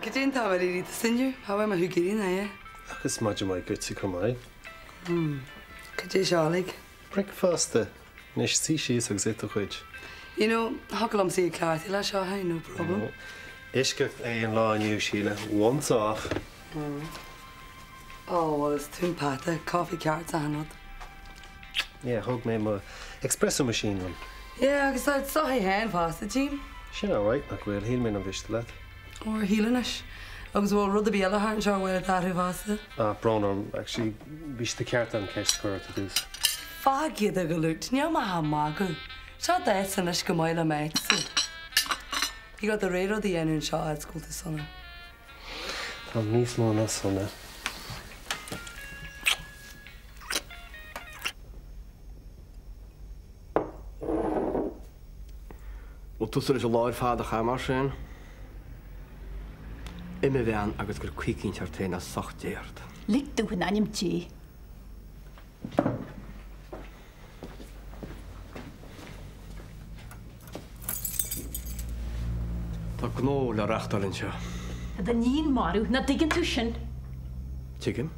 Could you tell me the senior? How am I who getting there? Agus maid mai good to come ai. Could you show like? Breakfast. Nish see she's exit which. You know, how come see a car? I'll show her, no problem. Ishka ein law new Sheila. Once off. Oh, well, it's too pata. Coffee carts and not. Yeah, hug me my espresso machine one. Yeah, because I'd saw her hand fast, the team. She's alright, not well. He'll mean a wish to that. Or healing it. I was all rudder be yellow heart and sure where that who fast it. Brown actually wish the cart and catch squirt to this. Fag you the galoot. Near my hamago. Shot that and let's go mile mates. You got the radar the end and shot at school this summer. I'm nice more than summer. Wel, twys yr ysgol o'r ffad o'ch am ar sy'n. Ym y fewn agos gyda'r cwicyn ti'r tein a soch deird. Lig dw hynna ni'n ti. Ta gnôl ar achtal yn sio. Ydy ni'n marw na digyn tŵsyn. Tigyn?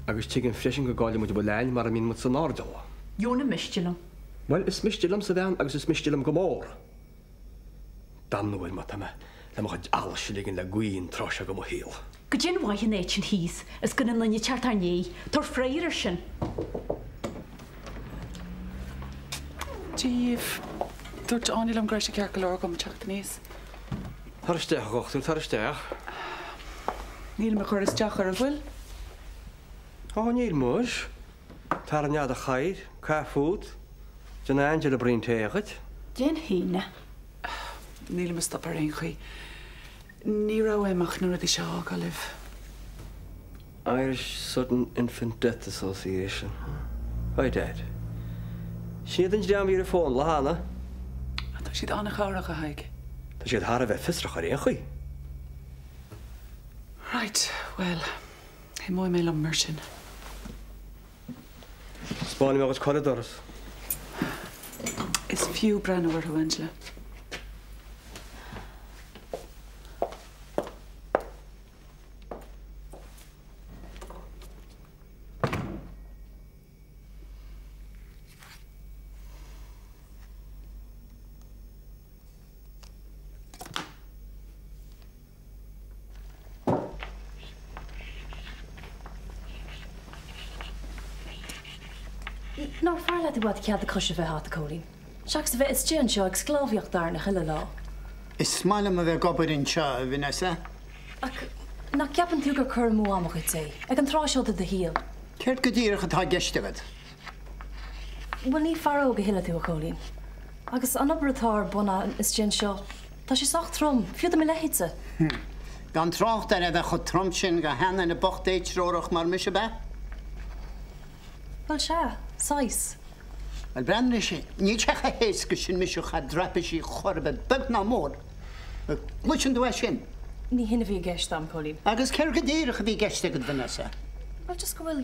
Agos tigyn ffresyn gygoelio mwyd o bod lein mar am un mwyd sy'n ordol. Yw'n y mistilwm. Wel, ys mistilwm sy'n fewn agos ys mistilwm gymor. Dan nhw yn mat yma. Le mwch ad alsylig yn la gwyn tros ag am o hil. Gydyn wai yn eich yn hys, ys gynnu lynnu chart ar ni, tor ffreir ysyn. Chief, dwrt onil am gres i cercol o'r gom chach dynys. Tar ystech o'ch, tar ystech. Níl me chwrs diach ar y fwyl. O, níl mwys. Tar yn iad a chair, ca ffwd. Dyn angel y bryn teachyd. Dyn hyn. Níl me stop ar ein chwi. Ní raw emach nhw'n ydi sio galif. Irish Sudden Infant Death Association. Hoi, Dad. Siad yn jam i'r ffôn, lahana. Da sydd anach arach a haig. Da siad har a fe ffysrach ar ein chwi. Right, well, hyn mwy meil am myrsyn. Sbani mewn corridors. Is few bren o'r hwendle. Nor farla di wad ciad y cwsio fe hat y cwrin. Siacs fe ysdion sio ag sglofiach dar na chyla lo. Ismail am y fe gobr yn sio, Vanessa. Ac na giap yn tiwg o'r cwr mw am o'ch ti. Ag yn trasio dy dy hil. Cert gyda'r chyd ha gestagad. Wel ni faro o gyhila tiw o cwrin. Agus anabrytar bona ysdion sio. Ta si soch trom, fiwyd am i lehid sy. Gan troch dar edrych o tromsyn ga hen yn y boch deich rorach mar mysio be? Wel sia, sais. Wel bren eisiau, ni chech a hes gysyn mysio chad drap eisiau chorbed byg na môr. Gwys yn dweud sy'n? Ni hyn y fi gest am cwrin. Agus cer gyda'r fi gestagad Vanessa. Wel just gwyl...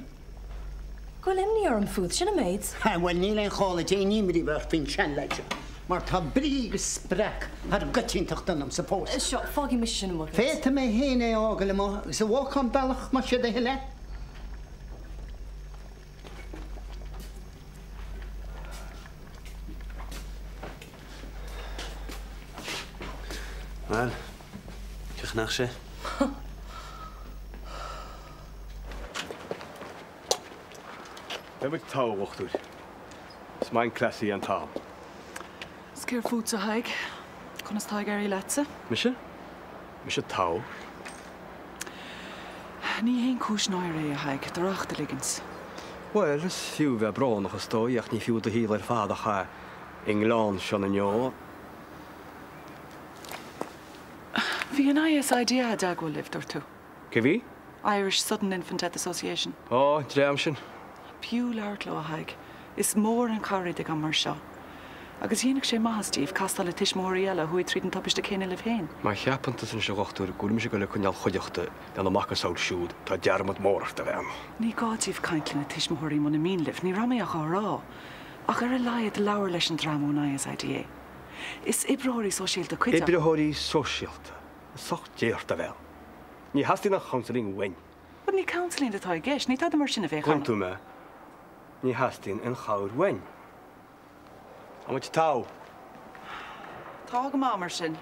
Gwyl emni o'r ymffwdd, sy'n y meid? Wel ni le'n chol y dyn ni'n mynd i fach fi'n sian leisio. Mae'r ta brig ysbrec ar gytyn tachdan am support. Sio, ffogi mis sy'n ymwyd. Fet y me hyn ei ogl yma, ys y wok am belach ma sydd ei hyle. Wel, diolch nach si. Fe wyt taw o'ch dwi. Ys mae'n clasu yn taw. Sgeir ffwd sa haig. Conas taig ar i letsa. Mysio? Mysio taw. Ni hyn cwys noir ei a haig, dar ach dy ligans. Wel, ys ffiw fe bron o'ch ystoi, ach ni ffiw dy hil ar ffad o'ch a England sion yn io. Fi yn ISID a dagwyl lived or two. Gyfi? Irish Sudden Infant Death Association. O, dream sy'n. Piw lawr a haig. Is môr yn carri dig am mar sio. Agus hienig sé maha, Steve, castal y tish môr i ela, hwy trid yn tabish dy cyn ilif hyn. Mae chiapant yn sy'n siogchtwr, gwrdd mi sy'n gael y cwnial chwydiochta, dan o mac o sawl siwd, ta diarmod môr ach da fewn. Ni godif caintlin y tish môr i mwyn y min lif, ni rami ach o ra. Ach ar y lai y lawr leis yn dram o'n ISIDA. Is ibrahori sosial dy cwyda? Ibrahori sosial ta. Soch déir da bheith. Ní hasí nach counseling wein. Bud ní counseling atá gceis, ní tá mar sinna bheith. Contu me. Ní hastín an chair wein. Am muid tá. Tá go má mar sin.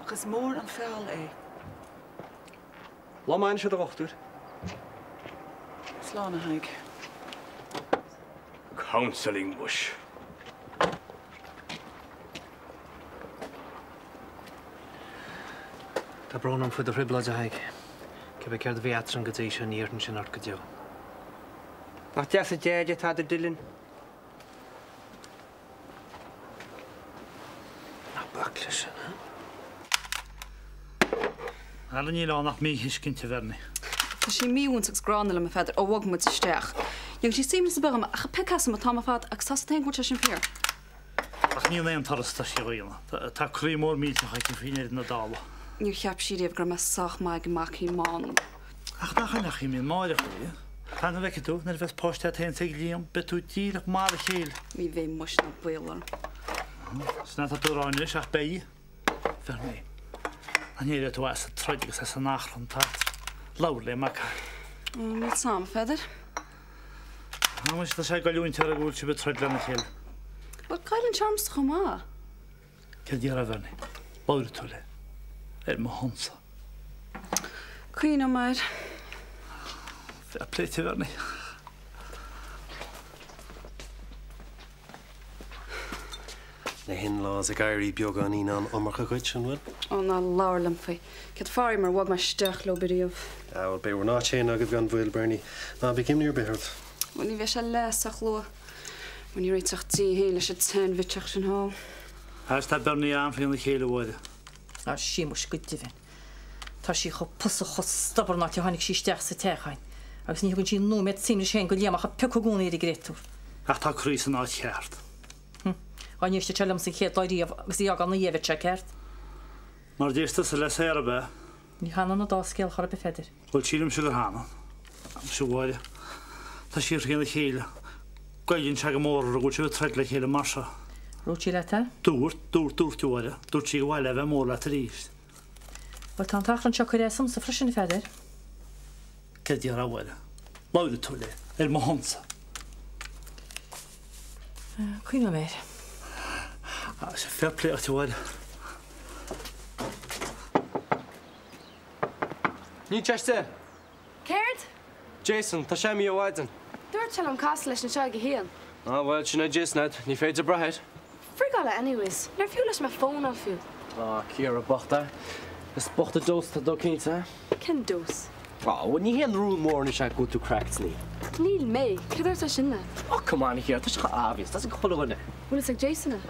Agus mór an feall é. Lá main se a gochtúr. Sláán a haig. Counseling bush. Tá brón am fud a riblaid a haig. Cib ceir a bhí atran go dtí sin níortan sin ort go deo. Nach deas a déide tá a dulin. Na bacla sin, ha? Alan ní lá nach mí hiscinnte bherne. Tá sí míúnach gránna le feidir ó bhag mu isteach. Jung sí simna sa bugam a pecas am tá fad agus tá te go sin fér. Ach ní léon tarasta sí roiile. Tá crí mór míte chu fiine na dála. Níor cheap siad gur me sach mai go mací má. Ach nach í mí máide chuí. Tána bheice tú na bheits póiste ten sa líon betú tíach má a chéal. Mí bhé muis na bular. Sna tá túráine seach bé fer mé. A níidir tú a troidegus a san nachlan tá. Laur le maca. Mí sam feidir? Ná mu sé goúinte a gúil si be troid lena chéal. Ba caiilann charms go má. Ce díar a bherne. Báir tú le. Má honsa. Cuoine mar. Fe pléite bherne. Na hin lás a gaiirí beag an íon an omarcha chuid sin bhfuil? Ó ná láirlam faoi. Cad farí mar bhag mar steach lo beríomh. Bhil béhar ná sé agad bhean bhfuil Bernie. Ná be cimníor behart. Bhil ní bheith sé leach lo. Bhil ní réiteach tí héile sé ten bhiteach sin há. Has tá berní an fon na chéile bhide. Á sí mu scuite bhín. Tá sí cho pusa cho stabar ná hánig sí steach sa techain. Agus ní gunn sí nóid sína sé go léamach a peúna idir gréitú. Ach tá crí san áit cheart. Gáiste telum sa chéad láiríomh agus í gan na dhéheh se ceart. Mar déiste sa le séar a bheith. Ní hána na dáscéal chor be feidir. Bhil sílim se gur hána. Am se bháide. Tá sír chéna chéile. Gaidín se go mór a gúil se treid le chéile marsa. Rútí le te? Dúirtúide. Dúirt sí go bhhaile bheith mór le ríist. Bhil tá tachlan seo churéam sa frisin feidir? Ce díar a bhhaile. Láide tú le. Má honsa. Cuoine méir. Se fair play at bhhaile. Ní teiste. Céirt? Jason, tá sé mí bhhaidin. Dúirt se an cas leis na seo go héan. Bhil sinna Jasonad, ní féidir bratheid. Frigála anyways. Nar fiú leis me fón á fiú. Ciar a bochta. Is bochta dós tá do cínta? Cin dós. Ní héan rún mór na se go tú cracks ní. Níl mé, chuidir tá sinna. Cumán chéar, tá go ábhís, tá go cholanne. Bhfuil ag Jasonna?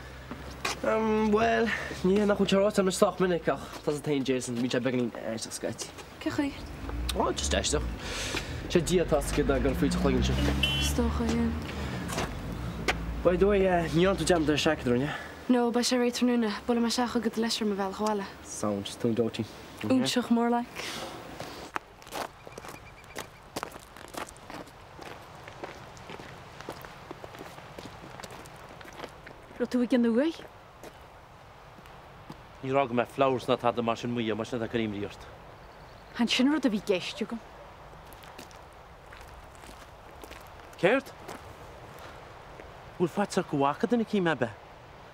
Well, ní nach chu teráit am stoch minic ach tá a tain Jason mí beganí éisteach scaiti. Ce chuí? Just éisteach. sé díatásca a gur fuiite chlugann sin. Stocha dhéan. Ba dó níon tú jam de seaadrne? No, ba sé réitarúna, bula me seacha go leisir me bheil cháile. Sound tún dótí. Únseach mór le. Ro tú gan nuai? Ní rag me flowers na tá mar sin muo mar na karííocht. Han sin rud a bhí geiste go. Céirt? Bhfuil fatsa gohacha duna cí me be.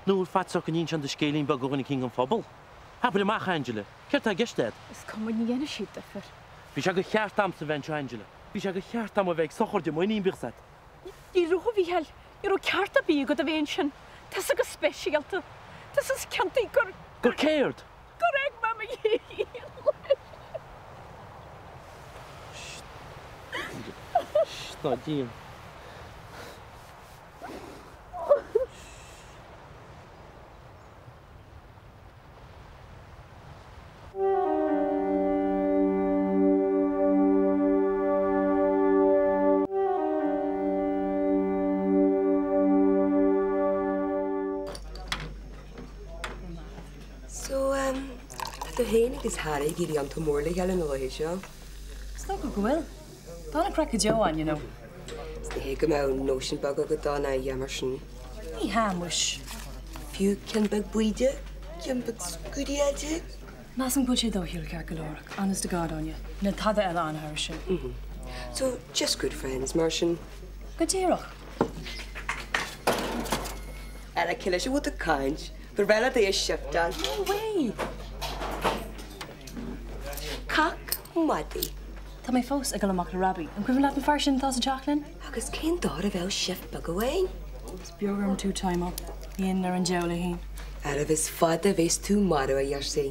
nó bhfuil fatsa go níon an de scélín ba goganna cí an fphobal. Habal amach Angela, Ceirt a geistead? Is cum ní dhéana siad a fer. Bhí se go chearttam sa bhaint Angela. Bhí se go chearttam a bheith sochirde muoíon bísat. Í rucha bhí hell, I ru ceart a bí go a bhéon sin. Tás agus speisialta. Tás is ceantaí gur... Gur céirt? Gur ag mam a hí. Ná díon. Hénig is Harry gí an tomórla heile na lehééis seo. Sná go bhfuil. Dána crack a Joan, you know. Hé go mé nósin bag go dána dhéamar sin. Ní hámuis. Fiú cin bag buide, cin bag scudiaide? Mas an bwyd ddo hi'r cael galorach, anas dy gad on you. Na tada ela an harsyn. So, just good friends, Martian. Good dearach. Ela cilis yw y caint, fyr fel a ddeis siafdan. No way! Cac madi. Ta mai ffos ag alamach na rabi. Yn gwybod yn farsyn thas y Jacqueline? Agus cyn dod a fel shift bag away. It's biogram 2 time up. Ian ar yn jewle hi. Ela fys fada fes tŵ maro a iarsi.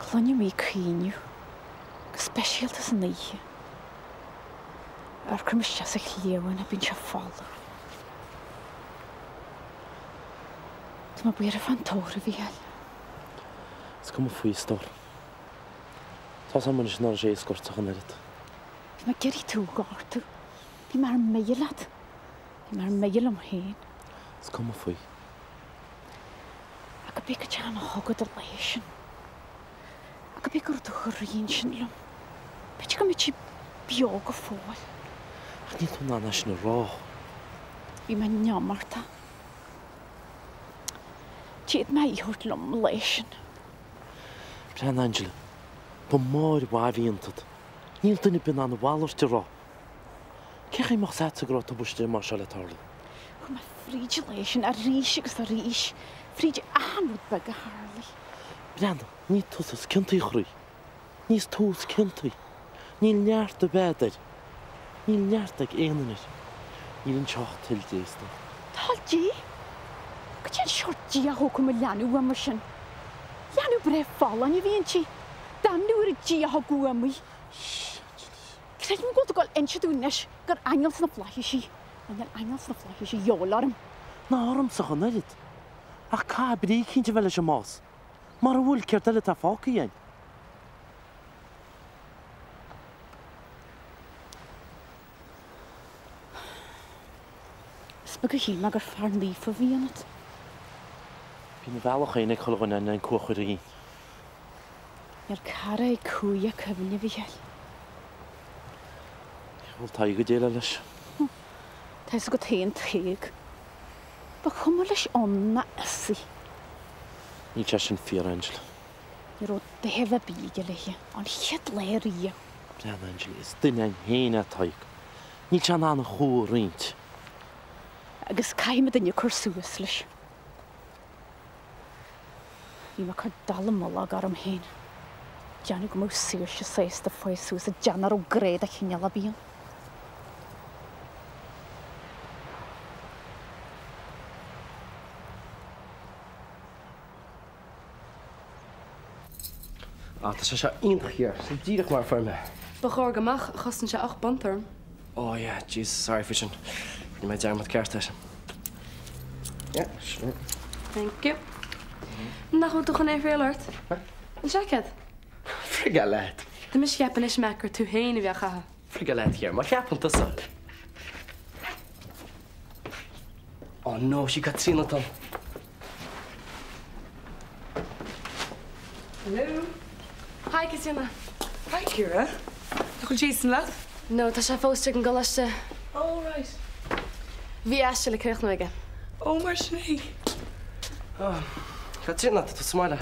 Clonio mi cynio. Specialtas yn eiche. Ar cymysio sy'n lliawn a by'n siafol. Dyma bwyr y fantor y fi hel. Sgwm y ffwy stor. Tas am yn ysyn ar eis gwrtach yn edrych. Dyma geri tŵ gortw. Fi mae'r meilad. Fi mae'r meil am hen. Sgwm y ffwy. Ac y byg y jan o hogod y leisyn. Ac y byg o'r dwch o'r un sy'n lwm. Beth yw'n mynd i biog o ffôl? Ac nid hwnna nes yn y ro. Fi mae'n niamar ta. Tied mae i hwrt lwm leisyn. Brian Angela, po mor waf i yntod. Ni'n dyn i byn an y wal o'r ti ro. Cech i moch set y grot o bwysdi yma siarad torli. Mae ffrid i leisyn a rys ag ystod rys. Ffrid i anwyd byg a harlu. Brian, ni tŵs cynt i chrwy. Ni'n tŵs cynt i. Ni'n niart y bedr. Ni'n niart ag ein yr. Ni'n sioch til di ystod. Tal di? Gyda'n siort di a hwg am y llanw am y sy'n. Llanw bref fol an i fi yn ti. Danw yr di a hwg am i. Gyda'n mynd gweld o gael ensi dwynes gyda'r angels na fflahi si. Mae'n angels na fflahi si iol arm. Na arm sa'ch o'n edrych. A ca byd i cynt i fel eisiau mos. Mae'r wyl ceir dyle ta ffoc i ein. Sbygw hi mag ar ffarn lif o fi yn it. Fi'n felwch ein eich chwlwch yn ein cwchwyr i. I'r cara i cwy a cyfni fi hel. Wel, ta i gydel ylys. Taes o hen teg. Ba chwmol eich onna ysi. Ni ches yn ffyr, Angela. I'r o defa byd i lehi, ond hyd leir i. Brian Angela, ys dyn ein hen a taig. Ni chan an y chwr rhaid. Agus caim ydyn i'w cwrswys lys. Fi mae cael dal y molag ar am hen. Dian i'w gymwys sy'r sy'n seis dy ffoi sŵs y dian ar o gred a chynial a bian. Dat is een intrigeer. Ze dierig maar voor me. Begor gemach, gasten ze 8 banter. Oh ja, jeez, sorry vision. Je mij daar met kerst tussen. Ja, sure. Thank you. Nou goed, toch een even heel hard. Een jacket. Frigalet. De misjappen is makker toe heen weer gaan. Frigalet hier, maar jij dat zo. Oh no, she got seen it on. Hallo. Hi, Christina. Hi, Kira. Nog een Jason laat? No, dat is een foostuk en galaste. Oh, right. Wie is jullie krijgt nog een? Oh, maar snee. Oh, gaat zin dat het smalle.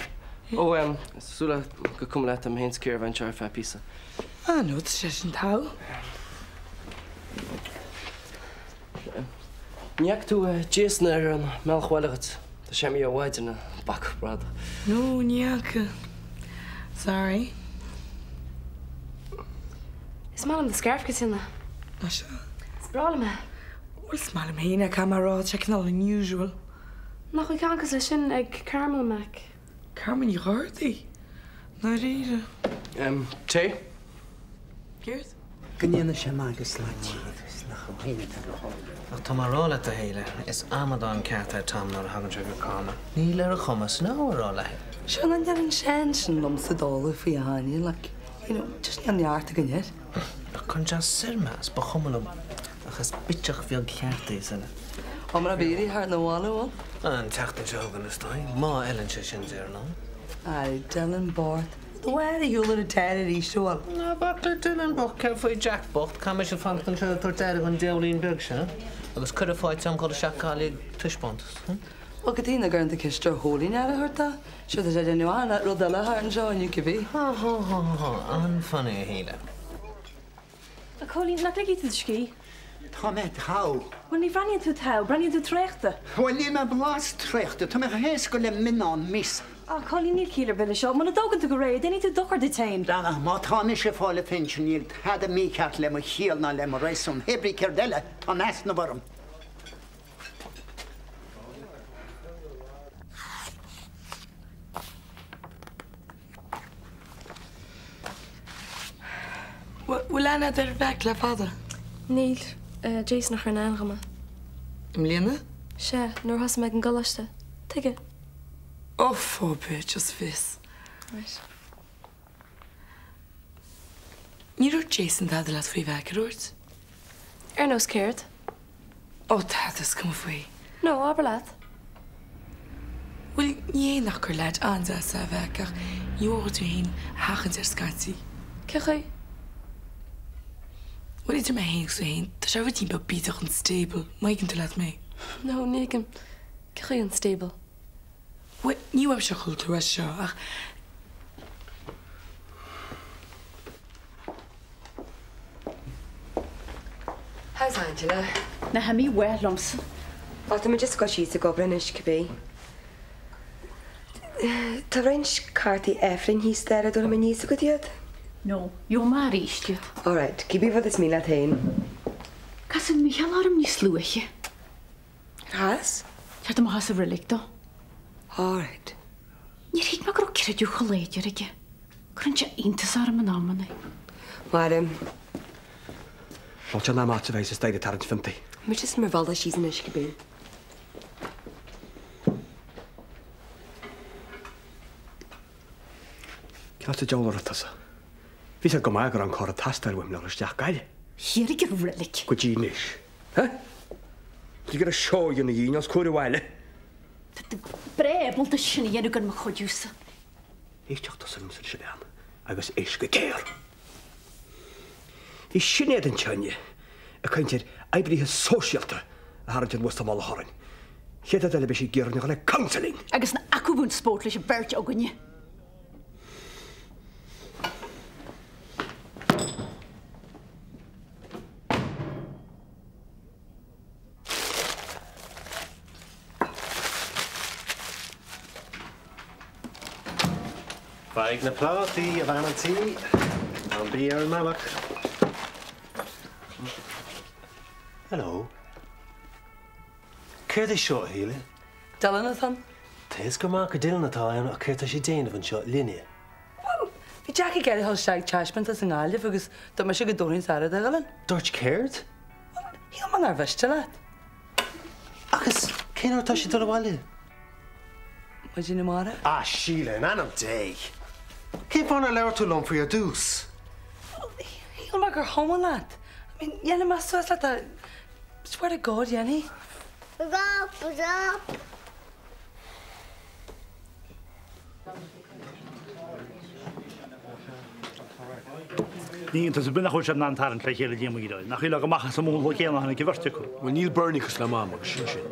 Oh, zullen we komen uit hem heen keer van Charlie Pisa. Ah, no, het is just een touw. Niak toe Jason er een melkwallet. Dat is hem je white in een bak, brother. No, niak. Sorry. Is mal om de scarf, Christina? Asha. Sprawl me. Wel, smal hem heen, ik ga maar al checken all unusual. Nog een kankerslisjen, ik caramel mac. Carmen, je hoort die. Nou, reden. Thee? Geert? Kun je een shamagus laten? Ach tá marrála a héile is amadán ceart ar tam nar hagann segur cáma. Ní le a chumas nárála. Sean an an shansin om sa dóla fi haine, like, you know, just an jaarta gan yet. Chun just sirmas ba chumalum achas bitteach bheag ceartta sanna. Om na bíri haar na wala An teachtain se hagan is táin, má Ellen se sin déir ná. Ai, Dylan Bort, Dwar you'll in a tear show. Na Dr. Dylan Buck for Jack Buck, come to function to Tortera on Dowling Berkshire. I was could have fought some called a Shakali Tushpontus. Well, Katina going to kiss her holy now, Herta. Should have said anyone at Rodella Heart and Joe and you could be. Unfunny, Hila. Colleen, not like you to the ski. Thomet, how? When you ran into town, ran into trechte. Well, you have lost trechte. Thomet, he's going to min on miss. Oh, Colleen, you'll kill her, Billy Shaw. Man, a dog into Gray, they need to duck her detain. Dana, ma Thomas, if all the pension yield had a me cat lem, a heel, na lem, a race on Hebrew Cardella, on Asnabarum. Will Anna der back, la father? Neil, Jason nach Hernan gama. Mlina? She, nor has meg an galasta. Tige. Oh, for just this. Right. You Jason had the last free back roads? No scared. Oh, that is come free. No, aberlat. Well, ye knocker lad on that savaka. You ought to heen hagen der skatsi. Kege. What is er my heen saying? The shower team but beter and stable. Mike to let me. No, Negan. Kege unstable. What you have shakul to us, sure. How's Angela? Na ha mi welums. Wat me just got she's to go branish could Tá rins carty Efrin he's there at all my knees to go yet? No, you're married yet. All right, keep me for this meal at home. Kasim mi alarm ni sluiche. Has? Had him has a relicto. All right. Ni rit ma gro kira ju khaleid yerige. Cruncha intasar man amane. Madam. Wat je na maat te wijzen stijde tarrant vindt hij. Maar just me valda she's in ish could Klas de joller het tassa. Wie zou kom aan kor het hastel wem nog stag geil. Yerige relic. Goed je nish. Hè? Je gaat show je nie als koor wile. Bre, bult de shini je kan me godjusa. Is toch dat ze moet gedaan. Hij was eens gekeer. Is shine den chanje. Ik kan je ibri socialte. Hartje was te mal horen. Je dat alle besie geer nog een counseling. Ik is een akkuwun sportliche bertje ogenje. Vaig na plati, a vanity, and beer and malak. Hello. Curtis short healing. Dylan Tes go mark a Dylan at all, a Curtis Dane of a short linear. Well, the Jackie get a whole shag chashment as an alley because the machine doing Sarah Dylan. Dutch cared? Well, he'll man our wish to that. Agus, can I touch it to the wall? What'd you know, Ah, Sheila, and I'm day. Keep on a lower too long for your deuce. Well, he'll make her home on that. I mean, Yenny must have like that. Swear to God, Yenny. What's up? Ní tas bin nach sem an tar le chéile dé í. Nach chuile go machchas sam mó chéanana hanna bharte chu. Well, Neil Bernichas le má sin sin.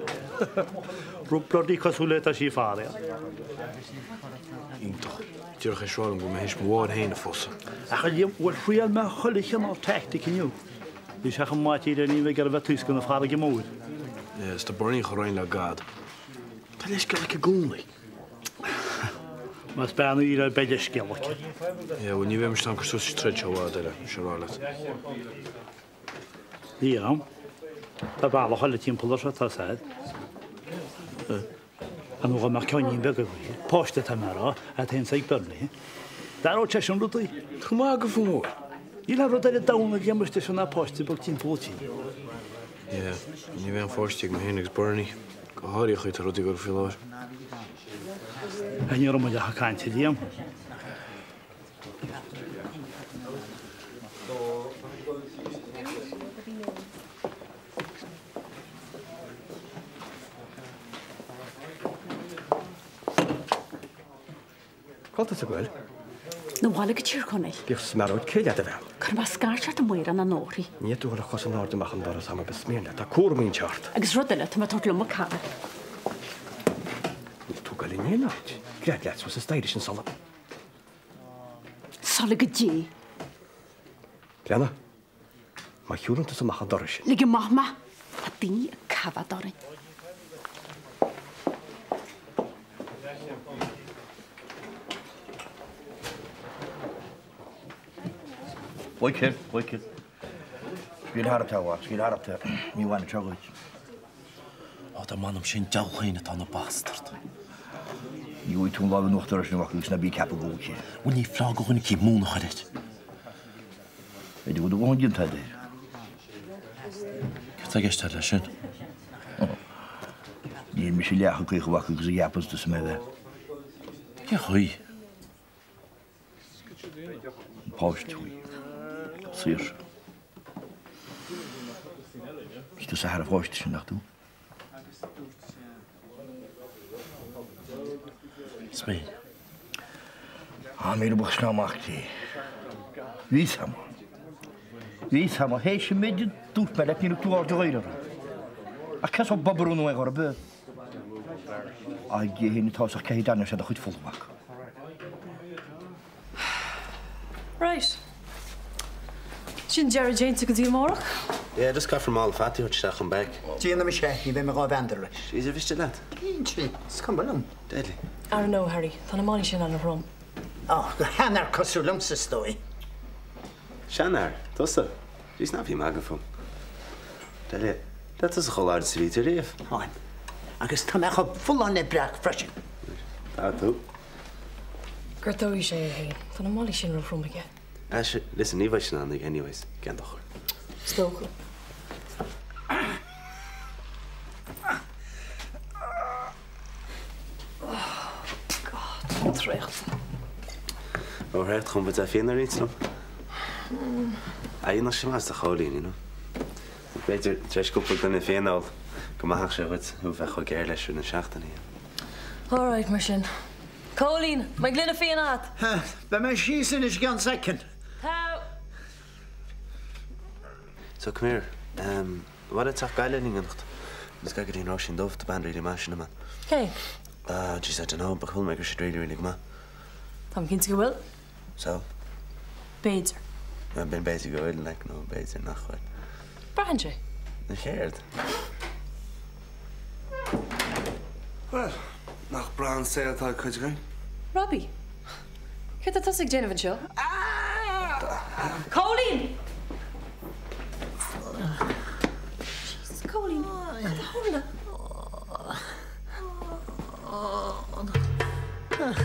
Rúplaí cosúla a sí fáda. Ítach. Dúrcha sráilm go hééis mhád héna fosa. A chu bhfuil frial me cholichan á teachta ciniu. Bhí se mátíí a ní bheith gar bheith tús gona fáda go mód. Yes, the Bernie choráin le gad. Tá leis go le gúnlaí. Mas beanú í a beidir scealach. Yeah, well, ní bhéim stan go sus treid seád eile, serálat. Í am. Tá bála chola timppla se tá said. An bhfuil mar ceanín be go bhí. Páiste tá marrá a ten saig Bernie. Dar ó te sin rutaí. Chumá go fmór. Í le rud a dana gemiste sin na páiste bag tí pótí. Yeah, ní bhéim fáistíigh na héanagus Bernie. Go háirí chuid a rudí gur fiáir. A ní mu a caiinte díam. Cálta a gháil? Na bhála go tír chunaí. Gifs mar oed céile dy fel. Chur má scarseart a mwyr an an nóri. Ní dŵr a chos yn ord ymach yn doras am y bysmyrna. Ta cwr mwyn tiart. Agus rydyle, ty mae tord lwm o cael. Tu gael un un oed. Gred let was y stairish yn solid. Solid gyddi. Brianna, mae hiwrn tys ymach yn doras. Ligi mahma. A dini y cafa dorin. Wicked. Sgwyd harap ta wa, sgwyd harap ta. Mi wan y trogwyd. O, da man am sy'n dawchain y ton o bastard. Ni wyt ti'n lof yn wach dyrs nhw ac ys na bu cap o gwyd chi. Wyn ni fflag o hwn i cyd mwyn o'ch edrych. Ydy gwyd o gwain gyn ta dyr. Gyda gysd edrych sy'n. Ni mi sy'n liach o gwych o wach ys y giapos dys yma dde. Ie hwy. Post hwy. Sir. Is dus haar voice tussen nacht toe. Smee. Meer op snel mag je. Wie sam? Hij is een beetje doet maar dat niet op toe rijden. Ik kan zo babberen nog een beetje. Ik je niet thuis ik kan dan dat goed vol bak. Right. Sin Jerry Jane to go morgen? Yeah, just got from all fatty hutch that come back. Gina me sé, ni be me go vandre. She's a vista lad. Inchi, skambalum. Deadly. I don't know, Harry. Tá mani sin an rom. Oh, go hanar cosulum sa stoi. Shanar, tosta. She's not fi magafum. Deadly. Dat is a whole lot of sweet to leave. Hain. Agus tá mecha full on e brak freshen. Tatu. Gertóí sé hé. Tá mani sin rom again. Ash, listen, Eva Shanandig anyways. Can't doch. Stoken. Oh, God, wat recht. Oh, recht, gewoon met zijn vinger iets, no? Hij nog zo was de goalien, you know. Ik weet er, tres koppel dan een vinger. Kom maar, zeg het. Hoe ver ga ik eerlijk zijn en schachten hier? All right, Marcin. Colleen, mijn glinne vinger Bij mijn schießen is ganz second. So come here. Wat het zag geil dingen nog. Dus kijk die Russian dove de band really machine man. Okay. Geez, I don't know, but we'll make her shit really good man. Tam kind go wel. So. Beter. Ik ben bezig geworden, like no beter nog goed. Brandje. Geert. Wel, nog Brand zei het al goed gaan. Robbie. Get dat ik Jennifer show. Colleen. Jesus, Colleen. Hold on.